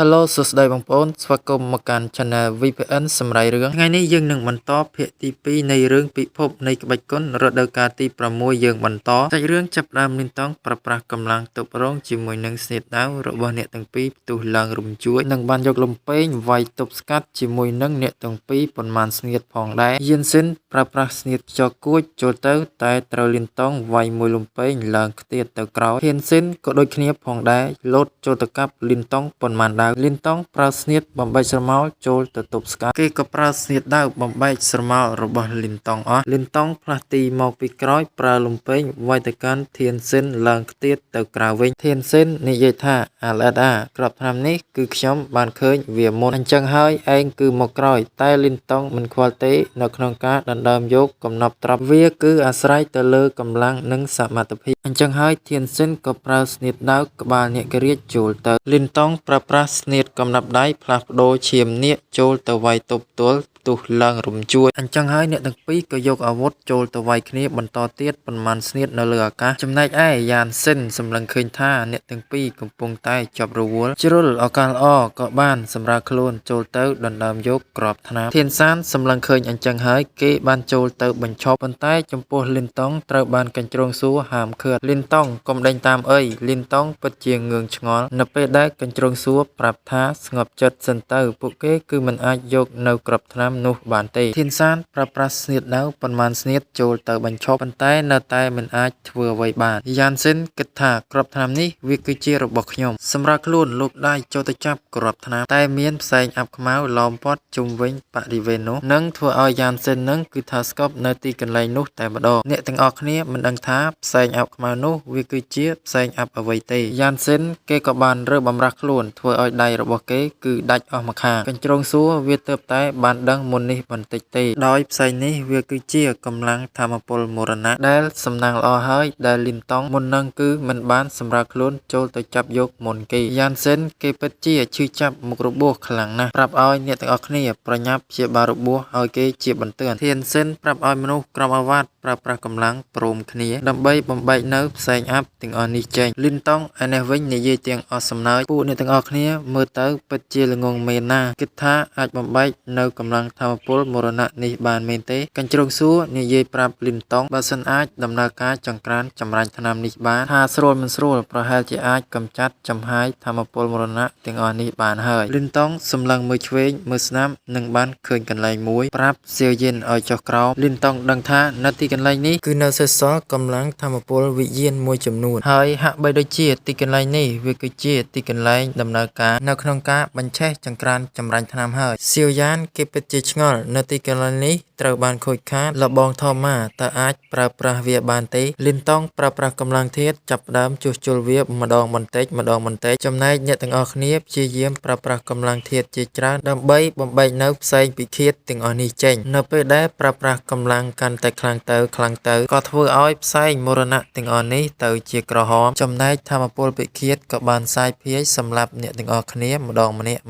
Hello សួស្តីបងប្អូនស្វាគមន៍មកកាន់ Channel VPN សម្រាប់រឿងថ្ងៃនេះយើងនឹងបន្តភាគទី2នៃរឿងពិភពនៃក្បាច់គុណរដូវកាលទី6យើងបន្តសាច់រឿងចាប់ផ្ដើមលីនតង់ប្រប្រាស់កម្លាំងទប់រងជាមួយនឹងស្នេហ៍ដាវរបស់អ្នកទាំងពីរផ្ទុះឡើងរំជួចនិងបានយកលំពែងវាយទប់ស្កាត់ជាមួយនឹងអ្នកទាំងពីរប៉ុន្មានស្ងៀតផងដែរយៀនស៊ិនប្រើប្រាស់ស្នៀតខ្យល់គួចចូលទៅតែត្រូវលីនតង់វាយមួយលំពែងឡើងខ្ទាតទៅក្រោយហ៊ានស៊ិនក៏ដូចគ្នាផងដែរលោតចូលទៅកាប់លីនតង់ប៉ុន្មានដាវលីនតង់ប្រើស្នៀតបំបែកស្រមោលចូលទៅទប់ស្កាត់គេក៏ប្រើស្នៀតដាវបំបែកស្រមោលរបស់លីនតង់អស់លីនតង់ផ្លាស់ទីមកពីក្រោយប្រើលំពែងវាយទៅកាន់ធានស៊ិនឡើងខ្ទាតទៅក្រៅវិញធានស៊ិននិយាយថាអាឡែតក្របថ្នាំនេះគឺខ្ញុំបានឃើញវាមុនអញ្ចឹងហើយឯងគឺមកក្រោយតែលីនតង់មិនខ្វល់ទេនៅក្នុងការដណ្ដើមយកកំណប់ត្រប់វាគឺអាស្រ័យទៅលើកម្លាំងនិងសមត្ថភាពអញ្ចឹងហើយធានស៊ិនក៏ប្រើស្នៀតដាវក្បាលនាគរាជចូលទៅលីនតង់ប្រើប្រាស់ស្នៀតកំណាប់ដៃផ្លាស់ប្ដូរឈាមនាគចូលទៅវាយទប់ទល់ផ្ទុះឡើងរំជួចអញ្ចឹងហើយអ្នកទាំងពីរក៏យកអាវុធចូលទៅវាយគ្នាបន្តទៀតប៉ុន្មានស្នៀតនៅលើអាកាសចំណែកឯយ៉ានស៊ិនសម្លឹងឃើញថាអ្នកទាំងពីរកំពុងតែជាប់រវល់ជ្រុលឱកាសល្អក៏បានសម្រាប់ខ្លួនចូលទៅដណ្ដើមយកក្របថ្នាំធានសានសម្លឹងឃើញអញ្ចឹងហើយគេបានចូលទៅបញ្ឈប់ប៉ុន្តែចំពោះលីនតង់ត្រូវបានកញ្ជ្រោងសួរហាមឃាត់លីនតង់កុំដេញតាមអីលីនតង់ពិតជាងឿងឆ្ងល់នៅពេលដែលកញ្ជ្រោងសួរប្រាប់ថាស្ងប់ចិត្តសិនទៅពួកគេគឺមិនអាចយកនៅក្របថ្នាំនោះបានទេធានសានប្រើប្រាស់ស្នៀតដាវប៉ុន្មានស្នៀតចូលទៅបញ្ឈប់ប៉ុន្តែនៅតែមិនអាចធ្វើអ្វីបានយ៉ានស៊ិនគិតថាក្របថ្នាំនេះវាគឺជារបស់ខ្ញុំសម្រាប់ខ្លួនលោកដៃចូលទៅចាប់ក្របថ្នាំតែមានផ្សែងអាប់ខ្មៅឡោមព័ទ្ធជុំវិញបរិវេណនោះនឹងធ្វើឲ្យយ៉ានស៊ិននឹងគឺថាស្កប់នៅទីកន្លែងនោះតែម្ដងអ្នកទាំងអស់គ្នាមិនដឹងថាផ្សែងអាប់ខ្មៅនោះវាគឺជាផ្សែងអាប់អ្វីទេយ៉ានស៊ិនគេក៏បានរើបំរាស់ខ្លួនធ្វើឲ្យដៃរបស់គេគឺដាច់អស់ម្ខាងកញ្ជ្រោងសួរវាទើបតែបានដឹងមុននេះបន្តិចទេដោយផ្សែងនេះវាគឺជាកម្លាំងធម្មពលមរណៈដែលសំណាងល្អហើយដែលលីនតង់មុននឹងគឺមិនបានសម្រាប់ខ្លួនចូលទៅចាប់យកមុនគេយ៉ានស៊ិនគេពិតជាឈឺចាប់មុខរបួសខ្លាំងណាស់ប្រាប់ឲ្យអ្នកទាំងអស់គ្នាប្រញាប់ព្យាបាលរបួសឲ្យគេជាបន្ទាន់ធានស៊ិនប្រាប់ឲ្យមនុស្សក្រុមអាវ៉ាតប្រើប្រាស់កម្លាំងព្រមគ្នាដើម្បីបំបែកនៅផ្សែងអាប់ទាំងអស់នេះចេញលីនតង់ឯនេះវិញនិយាយទាំងអស់សំណើចពួកអ្នកទាំងអស់គ្នាមើលទៅពិតជាល្ងងមែនណាគិតថាអាចបំបែកនៅកម្លាំងធម្មពលមរណៈនេះបានមែនទេកញ្ជ្រោងសួរនិយាយប្រាប់លីនតង់បើសិនអាចដំណើរការចង្ក្រានចម្រាញ់ថ្នាំនេះបានថាស្រួលមិនស្រួលប្រហែលជាអាចកម្ចាត់ចំហាយធម្មពលមរណៈទាំងអស់នេះបានហើយលីនតង់សម្លឹងមើលឆ្វេងមើលស្នាមនឹងបានឃើញកន្លែងមួយប្រាប់សៀវយិនឲ្យចុះក្រោមលីនតង់ដឹងថានៅទីកន្លែងនេះគឺនៅសេសសល់កម្លាំងធម្មពលវិញ្ញាណមួយចំនួនហើយហាក់បីដូចជាទីកន្លែងនេះវាគឺជាទីកន្លែងដំណើរការនៅក្នុងការបញ្ឆេះចង្ក្រានចម្រាញ់ថ្នាំហើយសៀវយ៉ានគេពិតជាឆ្ងល់នៅទីកន្លែងនេះត្រូវបានខូចខាតលបងធម្មតើអាចប្រើប្រាស់វាបានទេលីនតង់ប្រើប្រាស់កម្លាំងធាតុចាប់ផ្ដើមជួសជុលវាម្ដងបន្តិចចំណែកអ្នកទាំងអស់គ្នាព្យាយាមប្រើប្រាស់កម្លាំងធាតុជាច្រើនដើម្បីបំបែកនៅផ្សែងពិឃាតទាំងអស់នេះចេញនៅពេលដែលប្រើប្រាស់កម្លាំងកាន់តែខ្លាំងទៅក៏ធ្វើឲ្យផ្សែងមរណៈទាំងអស់នេះទៅជាក្រហមចំណែកធម្មពលពិឃាតក៏បានសាយភាយសម្រាប់អ្នកទាំងអស់គ្នាម្ដងម្នាក់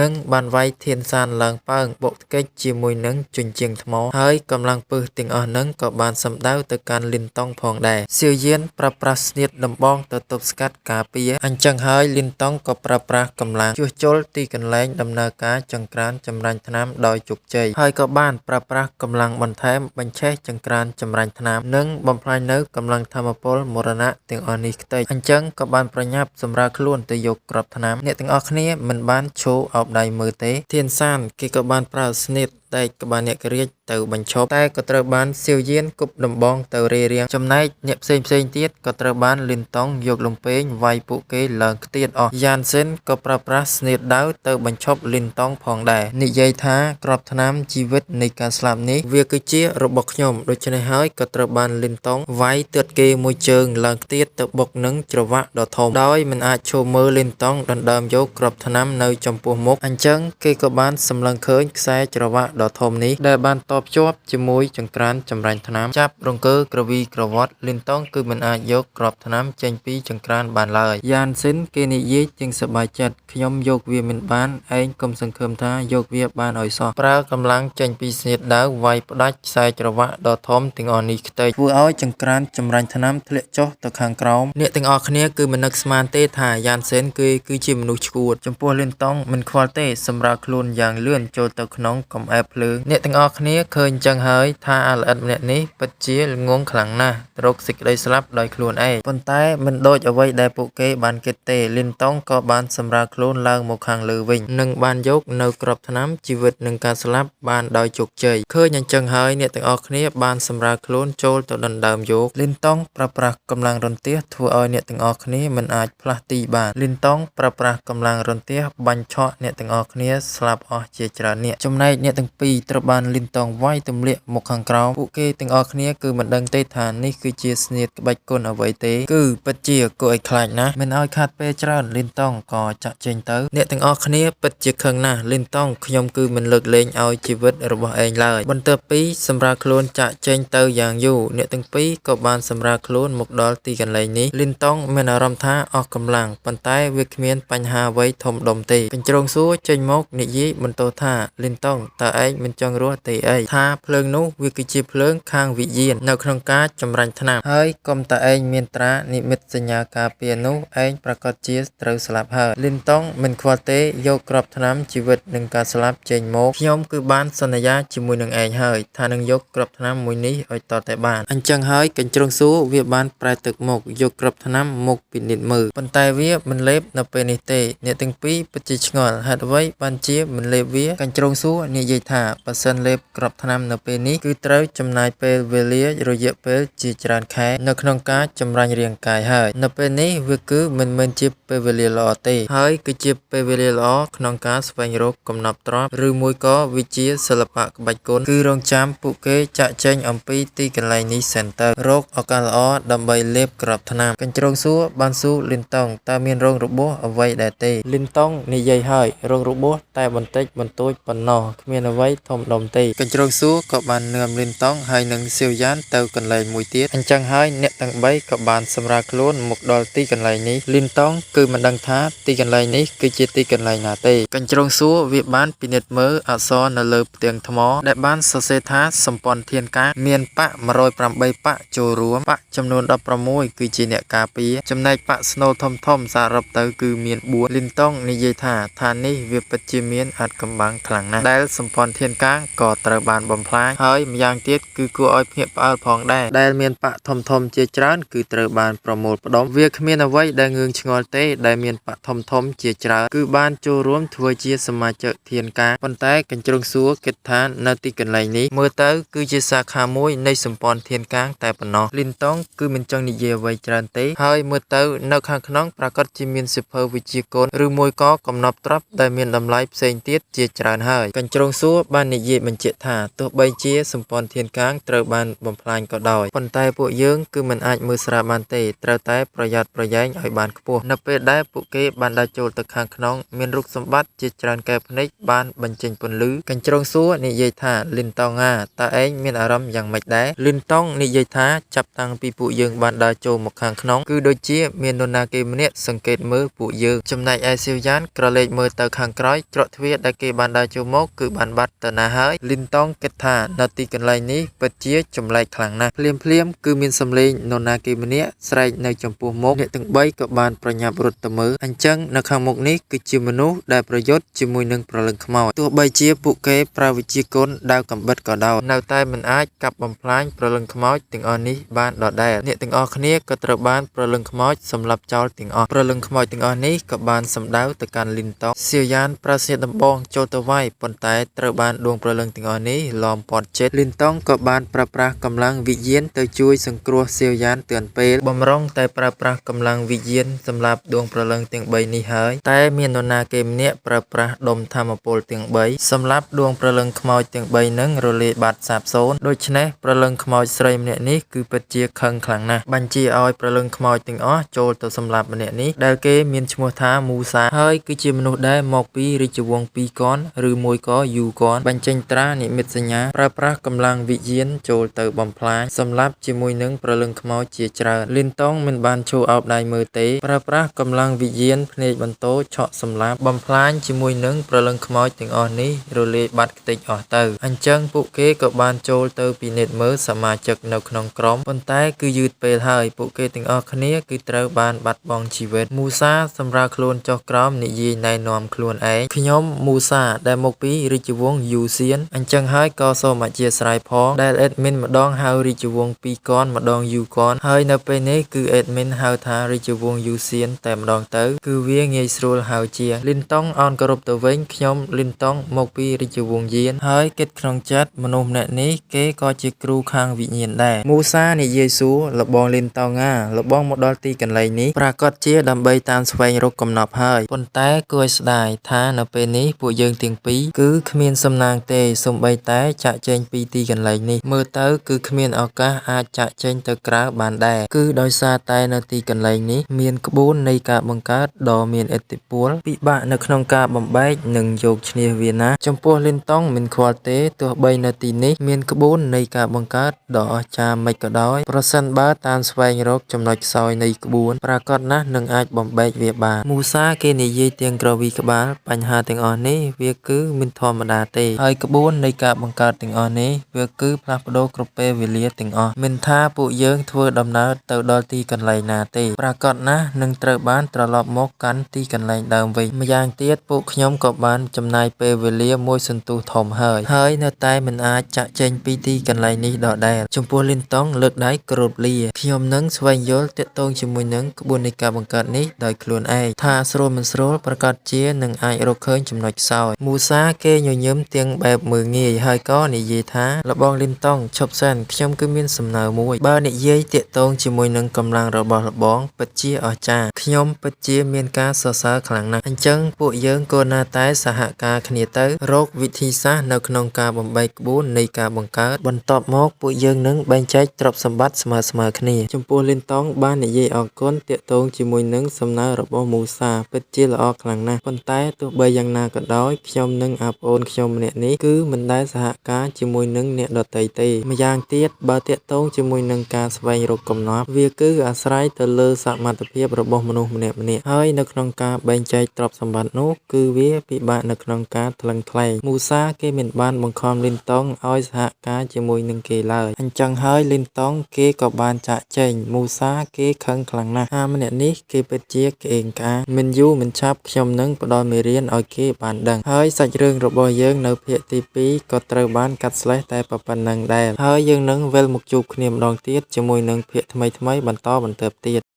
និងបានវាយធានសានឡើងប៉ើងបុកកិច្ចជាមួយនឹងជញ្ជាំងថ្មហើយកម្លាំងពឹសទាំងអស់នឹងក៏បានសម្ដៅទៅកាន់លីនតង់ផងដែរសៀវយានប្រើប្រាស់ស្នៀតដំបងទៅទប់ស្កាត់ការពារអញ្ចឹងហើយលីនតង់ក៏ប្រើប្រាស់កម្លាំងជួសជុលទីកន្លែងដំណើរការចង្ក្រានចម្រាញ់ថ្នាំដោយជោគជ័យហើយក៏បានប្រើប្រាស់កម្លាំងបន្ថែមបញ្ឆេះចង្ក្រានចម្រាញ់ថ្នាំនិងបំផ្លាញនៅកម្លាំងធម្មពលមរណៈទាំងអស់នេះខ្ទេចអញ្ចឹងក៏បានប្រញាប់សម្រាប់ខ្លួនទៅយកក្របថ្នាំអ្នកទាំងអស់គ្នាមិនបានឈោអោបដៃមើលទេធានសានគេក៏បានប្រើស្នៀតតែក្បាលអ្នករាជទៅបញ្ឈប់តែក៏ត្រូវបានសៀវយានគប់ដំបងទៅរារាំងចំណែកអ្នកផ្សេងទៀតក៏ត្រូវបានលីនតង់យកលំពែងវាយពួកគេឡើងខ្ទាតអស់យ៉ានស៊ិនក៏ប្រើប្រាស់ស្នៀតដាវទៅបញ្ឈប់លីនតង់ផងដែរនិយាយថាក្របថ្នាំជីវិតនៃការស្លាប់នេះវាគឺជារបស់ខ្ញុំដូច្នេះហើយក៏ត្រូវបានលីនតង់វាយទើតគេមួយជើងឡើងខ្ទាតទៅបុកនឹងច្រវាក់ដ៏ធំដោយមិនអាចឈរមើលលីនតង់ដណ្ដើមយកក្របថ្នាំនៅចំពោះមុខអញ្ចឹងគេក៏បានសម្លឹងឃើញខ្សែច្រវាក់ដ៏ធំនេះដែលបានត ភ្ជាប់ជាមួយចង្ក្រានចម្រាញ់ថ្នាំចាប់រង្គើក្រវីក្រវាត់លីនតង់គឺមិនអាចយកគ្រាប់ថ្នាំចេញពីចង្ក្រានបានឡើយយ៉ានស៊ីនគេនិយាយទាំងសប្បាយចិត្តខ្ញុំយកវាមិនបានឯងកុំសង្ឃឹមថាយកវាបានឲ្យសោះប្រើកម្លាំងចេញពីស្នៀតដាវវាយផ្ដាច់ខ្សែច្រវាក់ដ៏ធំទាំងអស់នេះខ្ទេចធ្វើឲ្យចង្ក្រានចម្រាញ់ថ្នាំធ្លាក់ចុះទៅខាងក្រោមអ្នកទាំងអស់គ្នាគឺមិននឹកស្មានទេថាយ៉ានស៊ីនគឺជាមនុស្សឆ្កួតចំពោះលីនតង់មិនខ្វល់ទេសម្រាប់ខ្លួនយ៉ាងលឿនចូលទៅក្នុងកំអែបភ្លើងអ្នកទាំងអស់គ្នាឃើញចឹងហើយថាអាល្អិតម្នាក់នេះពិតជាងងខ្លាំងណាស់រកសេចក្តីស្លាប់ដោយខ្លួនឯងប៉ុន្តែមិនដូចអ្វីដែលពួកគេបានគិតទេលីនតង់ក៏បានសម្រាលខ្លួនឡើងមកខាងលើវិញនិងបានយកនៅគ្រាប់ថ្នាំជីវិតនិងការស្លាប់បានដោយជោគជ័យឃើញអញ្ចឹងហើយអ្នកទាំងអស់គ្នាបានសម្រាលខ្លួនចូលទៅដណ្ដើមយកលីនតង់ប្រើប្រាស់កម្លាំងរន្ទះធ្វើឲ្យអ្នកទាំងអស់គ្នាមិនអាចផ្លាស់ទីបានលីនតង់ប្រើប្រាស់កម្លាំងរន្ទះបាញ់ឆក់អ្នកទាំងអស់គ្នាស្លាប់អស់ជាច្រើនអ្នកចំណែកអ្នកទាំងពីរត្រូវបានលីនតង់វាយទម្លាក់មកខាងក្រោមពួកគេទាំងអស់គ្នាគឺមិនដឹងទេថានេះគឺជាស្នៀតក្បាច់គុណអ្វីទេគឺពិតជាគួរឲ្យខ្លាចណាស់មិនឲ្យខាត់ពេលច្រើនលីនតង់ក៏ចាក់ចេញទៅអ្នកទាំងអស់គ្នាពិតជាខឹងណាស់លីនតង់ខ្ញុំគឺមិនលើកលែងឲ្យជីវិតរបស់ឯងឡើយបន្ទាប់ពីសម្រាលខ្លួនចាក់ចេញទៅយ៉ាងយូរអ្នកទាំងពីរក៏បានសម្រាលខ្លួនមកដល់ទីកន្លែងនេះលីនតង់មានអារម្មណ៍ថាអស់កម្លាំងប៉ុន្តែវាគ្មានបញ្ហាអ្វីធំដុំទេកញ្ជ្រោងសួរចេញមកនិយាយបន្តថាលីនតង់តើឯងមិនចង់រស់ទេអីថាភ្លើងនោះវាគឺជាភ្លើងខាងវិញ្ញាណនៅក្នុងការចម្រាញ់ថ្នាំហើយកុំតើឯងមានត្រានិមិត្តសញ្ញាការពារនោះឯងប្រកាសជាត្រូវស្លាប់ហើយលីនតង់មិនខ្វល់ទេយកគ្រាប់ថ្នាំជីវិតនិងការស្លាប់ចេញមកខ្ញុំគឺបានសន្យាជាមួយនឹងឯងហើយថានឹងយកគ្រាប់ថ្នាំមួយនេះឲ្យតតែបានអញ្ចឹងហើយកញ្ជ្រោងសួរវាបានប្រែទឹកមកយកគ្រាប់ថ្នាំមកពិនិត្យមើលប៉ុន្តែវាមិនលេបនៅពេលនេះទេអ្នកទាំងពីរពិតជាឆ្ងល់ហេតុអ្វីបានជាមិនលេបវាកញ្ជ្រោងសួរនិយាយថាបើសិនលេបគ្រាប់ថ្នាំនៅពេលនេះគឺត្រូវចំណាយពេលវេលារយៈពេលជាច្រើនខែនៅក្នុងការចម្រាញ់រាងកាយហើយនៅពេលនេះវាគឺមិនមែនជាពេលវេលាល្អទេហើយគឺជាពេលវេលាល្អក្នុងការស្វែងរកកំណប់ទ្រព្យឬមួយក៏វិជាសិល្បៈក្បាច់គុនគឺរងចាំពួកគេចាក់ចែងអំពីទីកន្លែងនេះសិនទៅរកឱកាសល្អដើម្បីលេបគ្រាប់ថ្នាំកញ្ជ្រោងសួរបានសួរលីនតង់តើមានរងរបួសអ្វីដែរទេលីនតង់និយាយហើយរងរបួសតែបន្តិចបន្តួចប៉ុណ្ណោះគ្មានអ្វីធំដុំទេកញ្ជ្រោងសួរក៏បាននាំលីនតង់ហើយនិងសៀវយ៉ានទៅកន្លែងមួយទៀតអញ្ចឹងហើយអ្នកទាំង3ក៏បានសម្រាលខ្លួនមកដល់ទីកន្លែងនេះលីនតង់គឺមិនដឹងថាទីកន្លែងនេះគឺជាទីកន្លែងណាទេកញ្ជ្រោងសួរវាបានពិនិត្យមើលអក្សរនៅលើផ្ទាំងថ្មដែលបានសរសេរថាសម្ព័ន្ធធានការមានបក108បកចូលរួមបកចំនួន16គឺជាអ្នកការពារចំណែកបកស្នូលធំសរុបទៅគឺមាន4លីនតង់និយាយថានេះវាពិតជាមានអាថ៌កំបាំងខ្លាំងណាស់ដែលសម្ព័ន្ធធានការក៏ត្រូវបានបំផ្លាញហើយម្យ៉ាងទៀតគឺគួរឲ្យភ្ញាក់ផ្អើលផងដែរដែលមានបកធំជាច្រើនគឺត្រូវបានប្រមូលផ្ដុំវាគ្មានអ្វីដែលងឿងឆ្ងល់ទេដែលមានបកធំជាច្រើនគឺបានចូលរួមធ្វើជាសមាជិកធានការប៉ុន្តែកញ្ជ្រោងសួរគិតថានៅទីកន្លែងនេះមើលទៅគឺជាសាខាមួយនៃសម្ព័ន្ធធានការតែប៉ុណ្ណោះលីនតង់គឺមិនចង់និយាយអ្វីច្រើនទេហើយមើលទៅនៅខាងក្នុងប្រកាសជាមានសិភៅវិជ្ជាគុណឬមួយក៏កំណប់ទ្រព្យដែលមានតម្លៃផ្សេងទៀតជាច្រើនហើយកញ្ជ្រោងសួរបាននិយាយបញ្ជាក់ថាទោះបីជាសម្ព័ន្ធធានការត្រូវបានបំផ្លាញក៏ដោយប៉ុន្តែពួកយើងគឺមិនអាចមើលស្រាលបានទេត្រូវតែប្រយ័ត្នប្រយែងឲ្យបានខ្ពស់នៅពេលដែលពួកគេបានដើរចូលទៅខាងក្នុងមានរូបសម្បត្តិជាច្រើនកែភ្នែកបានបញ្ចេញពន្លឺកញ្ជ្រោងសួរនិយាយថាលីនតង់តើឯងមានអារម្មណ៍យ៉ាងម៉េចដែរលីនតង់និយាយថាចាប់តាំងពីពួកយើងបានដើរចូលមកខាងក្នុងគឺដូចជាមាននរណាគេម្នាក់សង្កេតមើលពួកយើងចំណែកឯសៀវយ៉ានក្រឡេកមើលទៅខាងក្រោយច្រកទ្វារដែលគេបានដើរចូលមកគឺបានបាត់ទៅណាហើយលីនតង់គិតថានៅទីកន្លែងនេះពិតជាចម្លែកខ្លាំងណាស់ភ្លាមគឺមានសំឡេងនរណាគេម្នាក់ស្រែកនៅចំពោះមុខអ្នកទាំង3ក៏បានប្រញាប់រត់ទៅមើលអញ្ចឹងនៅខាងមុខនេះគឺជាមនុស្សដែលប្រយុទ្ធជាមួយនឹងព្រលឹងខ្មោចទោះបីជាពួកគេប្រើវិជ្ជាគុណដាវកំបិតក៏ដោយនៅតែមិនអាចកាប់បំផ្លាញព្រលឹងខ្មោចទាំងអស់នេះបានដដែលអ្នកទាំងអស់គ្នាក៏ត្រូវបានព្រលឹងខ្មោចសម្លាប់ចោលទាំងអស់ព្រលឹងខ្មោចទាំងអស់នេះក៏បានសម្ដៅទៅកាន់លីនតង់សៀវយ៉ានប្រើស្នៀតដំបងចូលទៅវាយប៉ុន្តែត្រូវបានដួងព្រលឹងទាំងអស់នេះឡោមព័ទ្ធចិត្តលីនតង់ក៏បានប្រើប្រាស់កម្លាំងវិញ្ញាណទៅជួយសង្គ្រោះសៀវយ៉ានទាន់ពេលបំរុងតែប្រើប្រាស់កម្លាំងវិញ្ញាណសម្រាប់ដួងព្រលឹងទាំង3នេះហើយតែមាននរណាគេម្នាក់ប្រើប្រាស់ដុំធម្មពលទាំង3សម្រាប់ដួងព្រលឹងខ្មោចទាំង3នឹងរលាយបាត់សាបសូន្យដូច្នេះព្រលឹងខ្មោចស្រីម្នាក់នេះគឺពិតជាខឹងខ្លាំងណាស់បញ្ជាឲ្យព្រលឹងខ្មោចទាំងអស់ចូលទៅសម្លាប់ម្នាក់នេះដែលគេមានឈ្មោះថាមូសាហើយគឺជាមនុស្សដែលមកពីរាជវង្ស2កនឬមួយក៏យូកនបញ្ចេញត្រានិមិ តសញ្ញាប្រើប្រាស់កម្លាំងវិញ្ញាណចូលទៅបំផ្លាញសម្លាប់ជាមួយនឹងព្រលឹងខ្មោចជាច្រើនលីនតុងមិនបានឈូអោបដៃមើលទេប្រើប្រាស់កម្លាំងវិញ្ញាណភ្នែកបន្ទោឆក់សម្លាប់បំផ្លាញជាមួយនឹងព្រលឹងខ្មោចទាំងអស់នេះរលាយបាត់ខ្ទេចអស់ទៅអញ្ចឹងពួកគេក៏បានចូលទៅពិនិត្យមើលសមាជិកនៅក្នុងក្រុមប៉ុន្តែគឺយឺតពេលហើយពួកគេទាំងអស់គ្នាគឺត្រូវបានបាត់បង់ជីវិតមូសាសម្រាប់ខ្លួនចុះក្រោមនិយាយណែនាំខ្លួនឯងខ្ញុំមូសាដែលមកពីរាជវង្សយូសៀនអញ្ចឹងហើយក៏សូមអធិស្ឋានផងដែលអេដមីនម្ដងហៅរាជវង្ស2កនម្ដងយូកនហើយនៅពេលនេះគឺអេដមីនហៅថារាជវង្សយូសៀនតែម្ដងទៅគឺវាងាយស្រួលហៅជាងលីនតុងអោនគោរពទៅវិញខ្ញុំលីនតុងមកពីរាជវង្សយានហើយគិតក្នុងចិត្តមនុស្សម្នាក់នេះគេក៏ជាគ្រូខាងវិញ្ញាណដែរមូសានិយាយសួរលបងលីនតុងលបងមកដល់ទីកន្លែងនេះប្រាកដជាដើម្បីតាមស្វែងរកកំណប់ហើយប៉ុន្តែគួរឲ្យស្ដាយថានៅពេលនេះពួកយើងទាំងពីរគឺគ្មានសំណាងទេសូម្បីតែចាក់ចែងពីទីកន្លែងនេះមើលទៅគឺគ្មានឱកាសអាចចាក់ចែងទៅក្រៅបានដែរគឺដោយសារតែនៅទីកន្លែងនេះមានក្បួននៃការបង្កើតដ៏មានឥទ្ធិពលពិបាកនៅក្នុងការបំបែកនិងយកឈ្នះវាណាចំពោះលីនតុងមិនខ្វល់ទេទោះបីនៅទីនេះមានក្បួននៃការបង្កើតដ៏អស្ចារ្យមិនក៏ដោយប្រសិនបើតាមស្វែងរកចំណុចខ្សោយនៃក្បួនប្រាកដណាស់នឹងអាចបំបែកវាបានមូសាគេនិយាយទាំងក្រវីក្បាលបញ្ហាទាំងអស់នេះវាគឺមិនធម្មតាទេហើយក្បួននៃការបង្កើតទាំងអស់នេះវាគឺផ្លាស់ប្ដូរគ្រប់ពេលវេលាទាំងអស់មិនថាពួកយើងធ្វើដំណើរទៅដល់ទីកន្លែងណាទេប្រាកដណាស់នឹងត្រូវបានត្រឡប់មកកាន់ទីកន្លែងដើមវិញម្យ៉ាងទៀតពួកខ្ញុំក៏បានចំណាយពេលវេលាមួយសន្ទុះធំហើយនៅតែមិនអាចចាក់ចែងពីទីកន្លែងនេះដដែលចំពោះលីនតុងលើកដៃគោរពលាខ្ញុំនឹងស្វែងយល់ទាក់ទងជាមួយនឹងក្បួននៃការបង្កើតនេះដោយខ្លួនឯងថាស្រួលមិនស្រួលប្រកាសជានឹងអាចរកឃើញចំណុចខ្សោយមូសាគេញញឹមទាំងបែបមើលងាយហើយក៏និយាយថាលបងលីនតុងឈប់សិនខ្ញុំគឺមានសំណើមួយបើនិយាយទាក់ទងជាមួយនឹងកម្លាំងរបស់លបងពិតជាអស្ចារ្យខ្ញុំពិតជាមានការសរសើរខ្លាំងណាស់អញ្ចឹងពួកយើងក៏ណាតែសហការគ្នាទៅរកវិធីសាស្ត្រនៅក្នុងការបំបែកក្បួននៃការបង្កើតបន្ទាប់មកពួកយើងនឹងបែងចែកទ្រព្យសម្បត្តិស្មើៗគ្នាចំពោះលីនតុងបាននិយាយអរគុណទាក់ទងជាមួយនឹងសំណើរបស់មូសាពិតជាល្អខ្លាំងណាស់ប៉ុន្តែទោះបីយ៉ាងណាក៏ដោយខ្ញុំនិងអាប្អូនខ្ញុំម្នាក់នេះគឺមិនដែលសហការជាមួយនឹងអ្នកដទៃទេម្យ៉ាងទៀតបើទាក់ទងជាមួយនឹងការស្វែងរកកំណប់វាគឺអាស្រ័យទៅលើសមត្ថភាពរបស់មនុស្សម្នាក់ៗហើយនៅក្នុងការបែងចែកទ្រព្យសម្បត្តិនោះគឺវាពិបាកនៅក្នុងការថ្លឹងថ្លែងមូសាគេមិនបានបង្ខំលីនតុងឲ្យសហការជាមួយនឹងគេឡើយអញ្ចឹងហើយលីនតុងគេក៏បានចាក់ចែងមូសាគេខឹងខ្លាំងណាស់ម្នាក់នេះគេពិតជាក្អេងក្អាងមិនយូរមិនឆាប់ខ្ញុំនឹងផ្ដល់មេរៀនឲ្យគេបានដឹងហើយសាច់រឿងរបស់យើងនៅភាគទី2ក៏ត្រូវបានកាត់ស្លេះតែប៉ុណ្្នឹងដែរហើយយើងនឹងវិលមកជួបគ្នាម្ដងទៀតជាមួយនឹងភាគថ្មីបន្តបន្ទាប់ទៀត